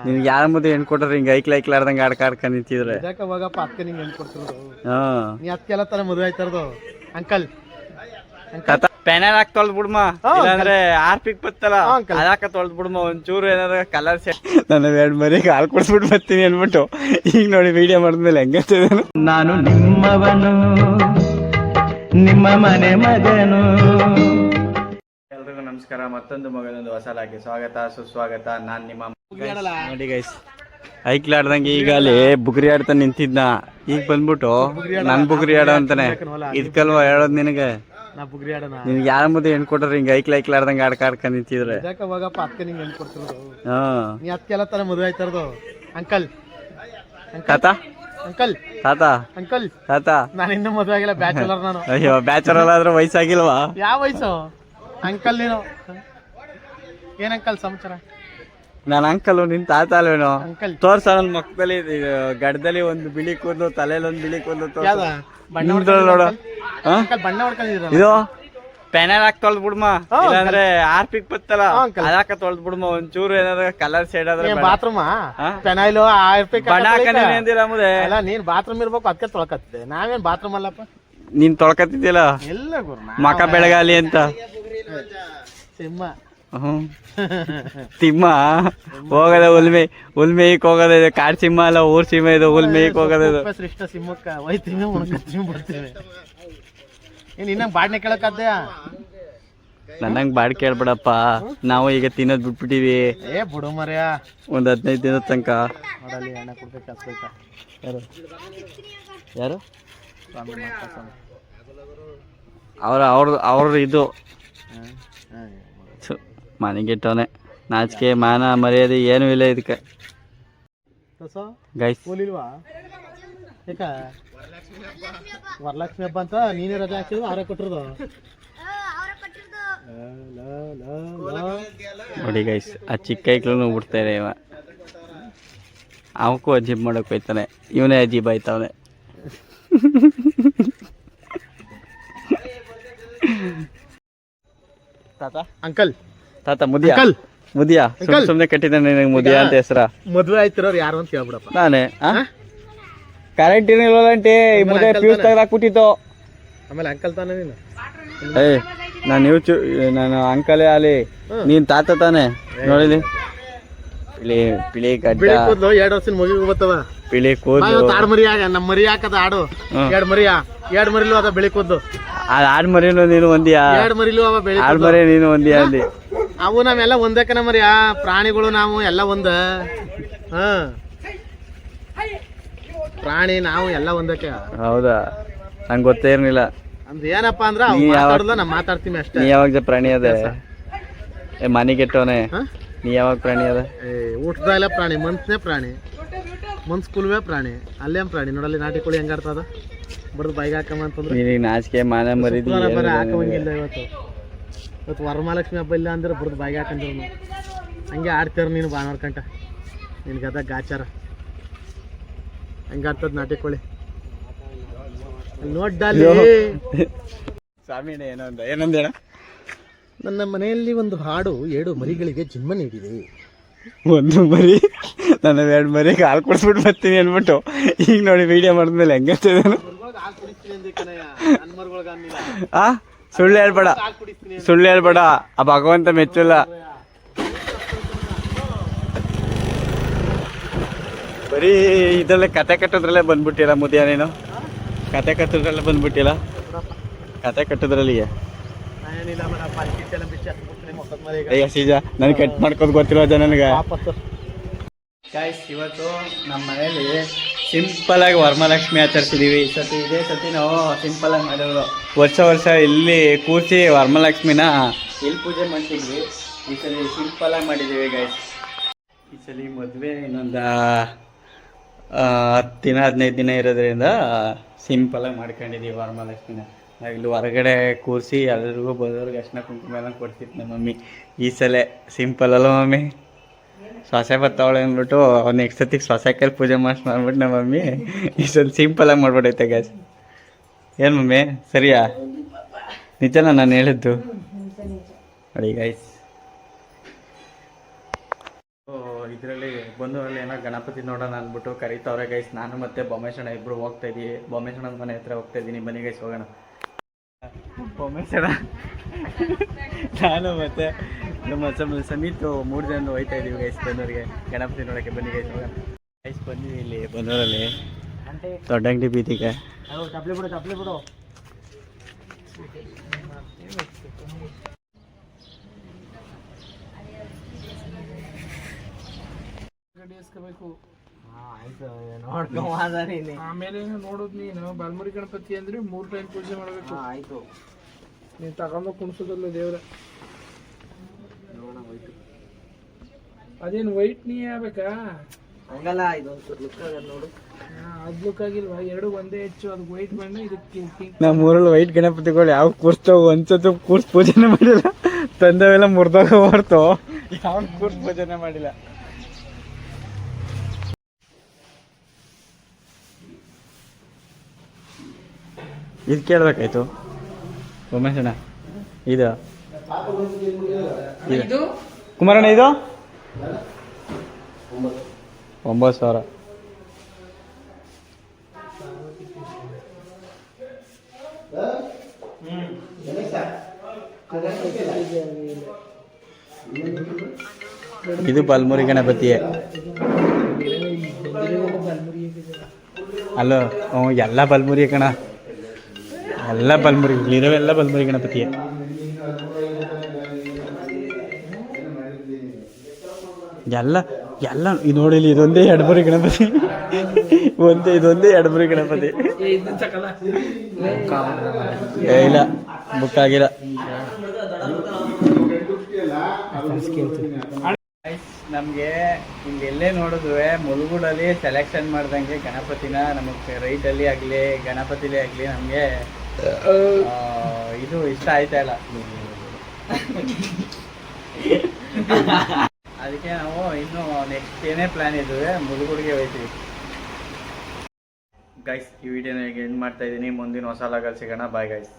ನಿನ್ಗೆ ಯಾರ ಮುಂದೆ ಹೆಣ್ಣು ಕೊಟ್ರೆ ಹಿಂಗೆ ಐಕ್ಲಾರ್ದಂಗೆ ಆಡ್ಕೊಂಡು ನಿಂತಿದ್ರೆ ಹೋಗಪ್ಪ ಅದಕ್ಕೆ ನಿಂಗೆ ಹೆಣ್ಣು ಕೊಡ್ತಿರೋದು. ನೀ ಅದಕ್ಕೆಲ್ಲ ತರ ಮದುವೆ ಆಯ್ತಾರದು ಅಂಕಲ್. ಪೆನಲ್ ಹಾಕಿ ತೊಳ್ದು ಬಿಡ್ಮ, ಇಲ್ಲಾಂದ್ರೆ ಆರ್ಪಿಕ್ ಬತ್ತಲ್ಲ ಅದಾಕ ತೊಳ್ದು ಬಿಡ್ಮ, ಒಂಚೂರು ಏನಾರ ಕಲರ್ ನನ್ನ ಎರಡು ಮರಿಗೆ ಹಾಲು ಕುಡಿಸ್ಬಿಟ್ಟು ಬರ್ತೀನಿ ಅನ್ಬಿಟ್ಟು ಈಗ ನೋಡಿ ವಿಡಿಯೋ ಮಾಡಿದ್ಮೇಲೆ ಹೆಂಗತ್ತಿದೇನು. ನಾನು ನಿಮ್ಮವನು, ನಿಮ್ಮ ಮನೆ ಮಗನು. ಎಲ್ರಿಗೂ ನಮಸ್ಕಾರ, ಮತ್ತೊಂದು ಮಗನೊಂದು ಹೊಸಲಾಗಿ ಸ್ವಾಗತ ಸುಸ್ವಾಗತ. ನಾನ್ ನಿಮ್ಮ ನೋಡಿ ಗೈಸ್, ಐಕ್ಲಾಡ್ದಂಗೆ ಈಗ ಅಲ್ಲಿ ಬುಗ್ರಿ ಆಡ್ತಾ ನಿಂತಿದ್ನ, ಈಗ ಬಂದ್ಬಿಟ್ಟು ನನ್ ಬುಗ್ರಿ ಆಡೋ ಅಂತಾನೆ. ಇದ್ಕಲ್ವಾ ಹೇಳೋದ್ ನಿನಗೆ, ನಿನ್ಗೆ ಯಾರ ಮುಂದೆ ಹೆಣ್ಣು ಕೊಟ್ರೆ ಹಿಂಗೆ ಐಕ್ಲಾರ್ದಂಗೆ ಆಡ್ಕೊಂಡು ನಿಂತಿದ್ರೆ ಹೋಗಪ್ಪ ಅದಕ್ಕೆ ನಿಂಗೆ ಹೆಣ್ಣು ಕೊಡ್ತಿರೋದು. ನೀ ಅದಕ್ಕೆಲ್ಲ ತರ ಮದುವೆ ಆಯ್ತಾರದು ಅಂಕಲ್. ತಾತ ಅಂಕಲ್ ತಾತ ಅಂಕಲ್ ತಾತ ನಾನು ಇನ್ನೂ ಮದುವೆ ಆಗಿಲ್ಲ, ಬ್ಯಾಚುಲರ್ ನಾನು. ಅಯ್ಯೋ ಬ್ಯಾಚುಲರ್ ಆದ್ರೆ ವಯಸ್ಸಾಗಿಲ್ವಾ? ಯಾವ ವಯಸ್ಸು ಅಂಕಲ್ ನೀನು? ಏನ್ ಅಂಕಲ್ ಸಮಾಚಾರ? ನಾನು ಅಂಕಲ್, ನಿನ್ ತಾತ ಅಲ್ವೇನೋ? ಅಂಕಲ್ ತೋರ್ಸ ನನ್ನ ಮಕ್ಕದಲ್ಲಿ ಗಡ್ಡದಲ್ಲಿ ಒಂದು ಬಿಳಿ ಕೂದಲು, ತಲೆಯಲ್ಲಿ ಒಂದು ಬಿಳಿ ಕೂದಲು ನೋಡು. ಬಣ್ಣ ಹೊಡ್ಕೊಂಡಿದ್ದೀರ ಇದು ಪೆನಲ್ ಹಾಕಿ ತೊಳ್ದು ಬಿಡ್ಮ, ಇಲ್ಲಾಂದ್ರೆ ಆರ್ಪಿಕ್ ಬತ್ತಲ್ಲ ಅದಾಕ ತೊಳ್ದು ಬಿಡ್ಮ, ಒಂಚೂರು ಏನಾರ ಕಲರ್ ಶೇಡ್ ಆದ್ರೆ ಬಾತ್ರೂಮ್ ಪೆನೈಲು ಬಣ್ಣ ಹಾಕಂದಿನಿ ಅಂದಿಲ್ಲ ಮುದೆ. ಅಲ್ಲ ನೀನ್ ಬಾತ್ರೂಮ್ ಇರ್ಬೇಕು, ಅದಕ್ಕೆ ತೊಳ್ಕತ್ತಿದ್ದೆ. ನಾವೇನ್ ಬಾತ್ರೂಮ್ ಅಲ್ಲಪ್ಪ. ನೀನ್ ತೊಳ್ಕತ್ತಿದ್ದಿಲ್ಲ ಎಲ್ಲ ಗುರು ಮಕ ಬೆಳಗಾಲಿ ಅಂತ. ಸಿಂಹ ತಿಮ್ಮ ಹೋಗದ ಹುಲ್ಮೇಯ್ಕ್ ಹೋಗದ, ಇದು ಕಾಡ್ ಸಿಂಹ ಅಲ್ಲ, ಊರ್ ಸಿಂಹ ಇದು, ಹುಲ್ಮೇಯ್ಕ್ ಹೋಗದ. ಶ್ರೇಷ್ಠ ಸಿಂಹಕ್ಕ ಒಯ್ತೀವಿ, ಉಣ್ಕತ್ತೀವಿ, ಬರ್ತೀವಿ. ಏನ್ ಇನ್ನಂಗ್ ಬಾಡ್ನೆ ಕೇಳಕ್ಕಾದ್ಯ? ನನ್ನಂಗ್ ಬಾಡ್ ಕೇಳ್ಬೇಡಪ್ಪ, ನಾವು ಈಗ ತಿನ್ನೋದ್ ಬಿಟ್ಬಿಟ್ಟಿವಿ. ಏ ಬಿಡು ಮರ್ಯ, ಒಂದ್ 15 ದಿನದ ತನಕ. ನೋಡಲ್ಲಿ ಎಣ್ಣೆ ಕುಡ್ಬೇಕು ಹಸ್ಬೇಕಾ? ಯಾರು ಯಾರು ಅವ್ರ ಇದು ಮನೆಗಿಟ್ಟವನೆ. ನಾಚಿಕೆ ಮಾನ ಮರ್ಯಾದೆ ಏನೂ ಇಲ್ಲ ಇದಕ್ಕೆ ಗೈಸ್. ಹೋಲಿಲ್ವಾ? ಯಾಕ ವರಲಕ್ಷ್ಮಿ ಹಬ್ಬ ಅಂತ ನೀನೇ ರಜೆ ಹಾಕಿದ್ರು, ಅವರೇ ಕೊಟ್ಟಿರೋದು. ನೋಡಿ ಗೈಸ್, ಆ ಚಿಕ್ಕ ಐಕ್ಳು ಬಿಡ್ತಾರೆ ಇವ, ಅವಕ್ಕೂ ಅಜೀಬ್ ಮಾಡಕ್ ಹೋಯ್ತಾನೆ, ಇವನೇ ಅಜೀಬ್ ಆಯ್ತವನೆ. ತಾತ ಅಂಕಲ್ ತಾತ ಮುದಿಯ ಮುದಿಯ ಸುಮ್ನೆ ಕಟ್ಟಿದ್ದಾನೆ ನಿನಗೆ ಮುದಿಯ ಅಂತ ಹೆಸರ. ಮದ್ವೆ ಆಯ್ತಿರೋರು ಯಾರು ಅಂತ ಕೇಳ್ಬಿಡಪ್ಪ. ನಾನೇ ಕರೆಂಟ್ ಇರಲಿಲ್ಲಂಟಿ, ಮುದಿಯ ಫ್ಯೂಸ್ ತೆಗೆದಾಕ್ಬಿಟ್ಟಿತ್ತು. ಆಮೇಲೆ ಅಂಕಲ್ ತಾನೇ ನೀನು? ನಾನು ಅಂಕಲೇ ಅಲ್ಲಿ, ನೀನ್ ತಾತ ತಾನೆ. ನೋಡಿಲಿ ಪಿಳಿ ಗಡ್ಡ, 2 ವರ್ಷದ ಮಗುಗೆ ಬರ್ತವ ಪಿಳಿ ಕೂದಲು. ಆಡ್ ಮರಿ ನಮ್ಮ ಮರಿ ಹಾಕದ ಆಡು, 2 ಮರಿಲು ಅದ ಬೆಳಿ ಕೂದಲು. ಆಡ್ ಮರಿನು ನೀನು ಒಂದಿಯಾ? 2 ಮರಿಲು ಅವ ಬೆಳಿ ಆಡ್ ಮರಿ ನೀನು ಒಂದಿಯಾ ಅಲ್ಲಿ? ಅವು ನಾವೆಲ್ಲ ಒಂದಕ್ಕನ ಮರಿ, ಪ್ರಾಣಿಗಳು ನಾವು ಎಲ್ಲ ಒಂದ. ಪ್ರಾಣಿ ನಾವು ಎಲ್ಲ ಒಂದಕ್ಕೆ. ಹೌದಾ? ನಂಗೆ ಗೊತ್ತೇ ಇರ್ಲಿಲ್ಲ. ಅಂದ್ರೆ ಏನಪ್ಪಾ ಅಂದ್ರ ಮಾತಾಡಲ್ಲ, ನಾ ಮಾತಾಡ್ತೀನಿ ಅಷ್ಟೇ. ನೀ ಯಾವಾಗ ಪ್ರಾಣಿ ಅದೇ ಮನೆಗೆಟ್ಟವನೇ? ನೀ ಯಾವಾಗ ಪ್ರಾಣಿ ಅದ? ಊಟದಲ್ಲ ಪ್ರಾಣಿ, ಮನ್ಸನೇ ಪ್ರಾಣಿ, ಮನ್ಸ್ ಕುಲ್ವೇ ಪ್ರಾಣಿ, ಅಲ್ಲೇನ್ ಪ್ರಾಣಿ. ನೋಡಲ್ಲಿ ನಾಟಿ ಕೋಳಿ ಹೆಂಗಾಡ್ತದ, ಬಡ್ದು ಬೈಗೆ ಹಾಕಮ್ಮ ಅಂತಂದ್ರೆ ನೀನು ನಾಚಿಕೆ ಮಾನ ಮರಿದಿ ಹಾಕಂಗಿಲ್ಲ. ಇವತ್ತು ವರಮಹಾಲಕ್ಷ್ಮಿ ಹಬ್ಬ ಇಲ್ಲ ಅಂದ್ರೆ ಬಡ್ದು ಬಾಯಿಗೆ ಹಾಕಂದ್ರು ಹಂಗೆ ಆಡ್ತಾರ. ನೀನು ಬಾ ನೋಡ್ಕಂಟ, ನಿನ್ಗದ ಗಾಚಾರ ಹೆಂಗಾಡ್ತದ ನಾಟಿ ಕೋಳಿ ನೋಡ್ಡಲ್ಲಿ. ಸ್ವಾಮಿನ ಏನಂದೇಣ? ನನ್ನ ಮನೆಯಲ್ಲಿ ಒಂದು ಹಾಡು 7 ಮರಿಗಳಿಗೆ ಜನ್ಮ ನೀಡಿದೆ. ಒಂದು ಮರಿ ನನ್ನ 2 ಮರಿಗೆ ಹಾಲು ಕುಡಿಸ್ಬಿಟ್ಟು ಬರ್ತೀನಿ ಅನ್ಬಿಟ್ಟು ಈಗ ನೋಡಿ ವಿಡಿಯೋ ಮಾಡಿದ್ಮೇಲೆ ಹೆಂಗತ್ತಿದೇನು. ಸುಳ್ಳು ಹೇಳ್ಬೇಡ, ಸುಳ್ಳು ಹೇಳ್ಬೇಡ, ಆ ಭಗವಂತ ಮೆಚ್ಚಲ್ಲ. ಬರೀ ಇದರಲ್ಲೇ ಕತೆ ಕಟ್ಟೋದ್ರಲ್ಲೇ ಬಂದ್ಬಿಟ್ಟಿಲ್ಲ ಮುದಿಯ ನೀನು. ಕತೆ ಕಟ್ಟೋದ್ರಲ್ಲೇ ಬಂದ್ಬಿಟ್ಟಿಲ್ಲ, ಕತೆ ಕಟ್ಟೋದ್ರಲ್ಲಿ. ಸೀಜ ನನ್ ಕಟ್ ಮಾಡ್ಕೋದ್ ಗೊತ್ತಿರೋ ನನಗೆ. ಇವತ್ತು ನಮ್ಮ ಮನೇಲಿ ಸಿಂಪಲ್ ಆಗಿ ವರಮಹಾಲಕ್ಷ್ಮಿ ಆಚರಿಸಿದೀವಿ. ಇದೇ ಸತಿ ನಾವು ಸಿಂಪಲ್ ಆಗಿ ಮಾಡಿದ್ರು. ವರ್ಷ ಇಲ್ಲಿ ಕೂರಿಸಿ ವರಮಹಾಲಕ್ಷ್ಮಿನ ಇಲ್ಲಿ ಪೂಜೆ ಮಾಡ್ತಿದ್ವಿ. ಈ ಸಲ ಸಿಂಪಲ್ ಆಗಿ ಮಾಡಿದ್ದೀವಿ ಗೈಸ್. ಈ ಸಲ ಮದುವೆ ಇನ್ನೊಂದು 10 ದಿನ 15 ದಿನ ಇರೋದ್ರಿಂದ ಸಿಂಪಲ್ ಆಗಿ ಮಾಡ್ಕೊಂಡಿದ್ದೀವಿ ವರಮಹಾಲಕ್ಷ್ಮಿನ. ಇಲ್ಲಿ ಹೊರಗಡೆ ಕೂರಿಸಿ ಎಲ್ಲರಿಗೂ ಬಂದವ್ರಿಗೆ ಅರ್ಶಿನ ಕುಂಕುಮ ಎಲ್ಲ ಕೊಡ್ತಿತ್ತು ನಮ್ಮ ಮಮ್ಮಿ. ಈ ಸಲ ಸಿಂಪಲ್ ಅಲ್ಲ ಮಮ್ಮಿ, ಸೊಸೆ ಬರ್ತಾವಳೆ ಅಂದ್ಬಿಟ್ಟು ನೆಕ್ಸ್ಟ್ ಸತಿಗೆ ಸೊಸೆ ಕೈಲಿ ಪೂಜೆ ಮಾಡ್ಬಿಟ್ಟು ನಮ್ಮ ಮಮ್ಮಿ ಈ ಸಲ ಸಿಂಪಲಾಗಿ ಮಾಡ್ಬಿಟ್ಟೈತೆ ಗ್ಯಾಸ್. ಏನು ಮಮ್ಮಿ ಸರಿಯಾ? ನಿಜನಾ ನಾನು ಹೇಳಿದ್ದು? ನೋಡಿ ಗೈಸ್, ಇದರಲ್ಲಿ ಬಂದೂರಲ್ಲಿ ಏನೋ ಗಣಪತಿ ನೋಡೋಣ ಅಂದ್ಬಿಟ್ಟು ಕರೀತವ್ರೆ ಗೈಸ್. ನಾನು ಮತ್ತೆ ಬೊಮ್ಮೇಶಣ್ಣ ಇಬ್ಬರು ಹೋಗ್ತಾ ಇದ್ದೀವಿ. ಬೊಮ್ಮೇಶಣ್ಣನ ಮನೆ ಹತ್ರ ಹೋಗ್ತಾ ಇದ್ದೀನಿ. ಬನ್ನಿ ಗೈಸ್ ಹೋಗೋಣ. ಬೊಮ್ಮೇಶಣ್ಣ ನಾನು ಮತ್ತೆ ನಮ್ಮ ಸಮಿತು 3 ಜನ ಹೋಗ್ತಾ ಇದ್ದೀವಿ ಗೈಸ್ ಬಂದೂರಿಗೆ ಗಣಪತಿ ನೋಡೋಕ್ಕೆ. ಬನ್ನಿ ಗೈಸ್ ಹೋಗೋಣ. ಗೈಸ್ ಬಂದಿದ್ದೀವಿ ಇಲ್ಲಿ ಬಂದೂರಲ್ಲಿ ದೊಡ್ಡ ಅಂಗಡಿ ಬೀದಿಗೆ. ಚಪ್ಪಲಿ ಬಿಡು ಎಸ್ಕೋಬೇಕು. ಆಮೇಲೆ ನೋಡೋದು ನೀನು ಬಲ್ಮುರಿ ಗಣಪತಿ ಅಂದ್ರೆ 3 ಟೈಮ್ ಪೂಜೆ ಮಾಡ್ಬೇಕು. ಆಯ್ತು, ನೀನ್ ತಗೊಂಡು ಕುಣಿಸೋದಲ್ಲ ದೇವ್ರ. ಅದೇನು ವೈಟ್ ನೀ ಆಗ್ಬೇಕಾ? ಹಂಗಲ್ಲ, ಇದೊಂದು ಲುಕ್ ನೋಡು. ಅದ್ ಲುಕ್ ಆಗಿಲ್ವಾ? 2 ಒಂದೇ ಹೆಚ್ಚು. ಅದು ವೈಟ್ ಬಣ್ಣ, ಇದಕ್ಕೆ ಪಿಂಕ್. ನಮ್ಮ ಊರಲ್ಲಿ ವೈಟ್ ಗಣಪತಿಗಳು ಯಾವ ಕೂರ್ಸ್ತಾವ ಒಂದ್ಸತ್ತು ಕೂರ್ಸ್ ಪೂಜೆನೇ ಮಾಡಿಲ್ಲ. ತಂದವೆಲ್ಲ ಮುರಿದೋಗ ಹೊರ್ತು ಯಾವ ಕೂರ್ಸ್ ಪೂಜೆನೇ ಮಾಡಿಲ್ಲ. ಇದು ಕೇಳ್ಬೇಕಾಯ್ತು ಉಮೇಶಣ್ಣ. ಇದು ಕುಮಾರಣ್ಣ ಇದು 9,000. ಇದು ಬಲ್ಮುರಿ ಗಣಪತಿಯೇ ಅಲ್ಲೋ. ಎಲ್ಲ ಬಲ್ಮುರಿ ಕಣ, ಎಲ್ಲ ಬಲ್ಮುರಿ. ಇಲ್ಲಿರೋವೆಲ್ಲ ಬಲ್ಮುರಿ ಗಣಪತಿಯೇ. ಎಲ್ಲ ಇದು ನೋಡಿ, ಇದೊಂದೇ ಎಡಮುರಿ ಗಣಪತಿ. ಇದೊಂದೇ ಎಡಮುರಿ ಗಣಪತಿ. ಇಲ್ಲ, ಬುಕ್ ಆಗಿಲ್ಲ. ನಮಗೆ ಹಿಂಗೆಲ್ಲೇ ನೋಡಿದ್ವಿ ಮುಳುಗುಡಲ್ಲಿ ಸೆಲೆಕ್ಷನ್ ಮಾಡ್ದಂಗೆ ಗಣಪತಿನ ನಮಗೆ ರೈಟಲ್ಲಿ ಆಗಲಿ ಗಣಪತಿಲೇ ಆಗಲಿ ನಮಗೆ ಇದು ಇಷ್ಟ ಆಯ್ತಾ ಇಲ್ಲ. ಅದಕ್ಕೆ ನಾವು ಇನ್ನು ನೆಕ್ಸ್ಟ್ ಏನೇ ಪ್ಲಾನ್ ಇದ್ವಿ ಮುಳುಗುಡಿಗೆ ಹೋಗ್ತೀವಿ ಗೈಸ್. ಈ ವಿಡಿಯೋನ ಈಗ ಎಂಡ್ ಮಾಡ್ತಾ ಇದ್ದೀನಿ. ಮುಂದಿನ ಹೊಸ ಲಾಗಲ್ಲಿ ಸಿಗೋಣ. Bye guys.